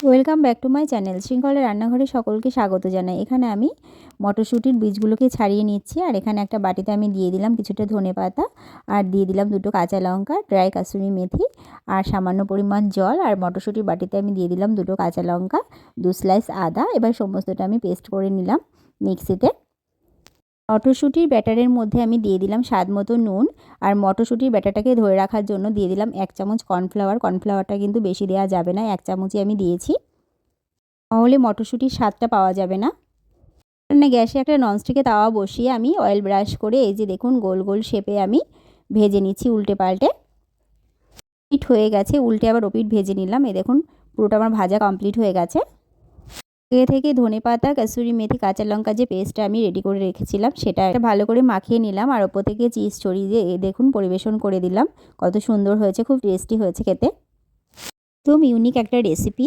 Welcome back to my channel. শৃঙ্খলা রান্নাঘরে সকলকে স্বাগত জানাই। এখানে আমি মটরশুঁটির বীজগুলোকে ছাড়িয়ে নিচ্ছি, আর এখানে একটা বাটিতে আমি দিয়ে দিলাম কিছুটা ধনেপাতা, আর দিয়ে দিলাম দুটো কাঁচা লঙ্কা, ড্রাই কাসুরি মেথি, আর সামান্য পরিমাণ জল। আর মটরশুঁটির বাটিতে আমি দিয়ে দিলাম দুটো কাঁচা লঙ্কা, 2 স্লাইস আদা। এবার সমস্তটা আমি পেস্ট করে নিলাম মিক্সিতে। মটরশুঁটির ব্যাটারের মধ্যে আমি দিয়ে দিলাম স্বাদ মতো নুন, আর মটরশুঁটির ব্যাটারটাকে ধরে রাখার জন্য দিয়ে দিলাম 1 চামচ কর্নফ্লাওয়ার। কর্নফ্লাওয়ারটা কিন্তু বেশি দেওয়া যাবে না, 1 চামচই আমি দিয়েছি, তাহলে মটরশুঁটির স্বাদটা পাওয়া যাবে না। গ্যাসে একটা ননস্টিকে তাওয়া বসিয়ে আমি অয়েল ব্রাশ করে এই যে দেখুন গোল গোল শেপে আমি ভেজে নিচ্ছি উল্টে পাল্টে। হিট হয়ে গেছে, উল্টে আবার ওপিট ভেজে নিলাম। এই দেখুন পুরোটা আমার ভাজা কমপ্লিট হয়ে গেছে। আগে থেকে ধনেপাতা, কাসুরি মেথি, কাঁচা লঙ্কা যে পেস্টটা আমি রেডি করে রেখেছিলাম সেটা ভালো করে মাখিয়ে নিলাম, আর ওপর থেকে চিজ ছড়িয়ে দেখুন পরিবেশন করে দিলাম। কত সুন্দর হয়েছে, খুব টেস্টি হয়েছে খেতে। একদম ইউনিক একটা রেসিপি।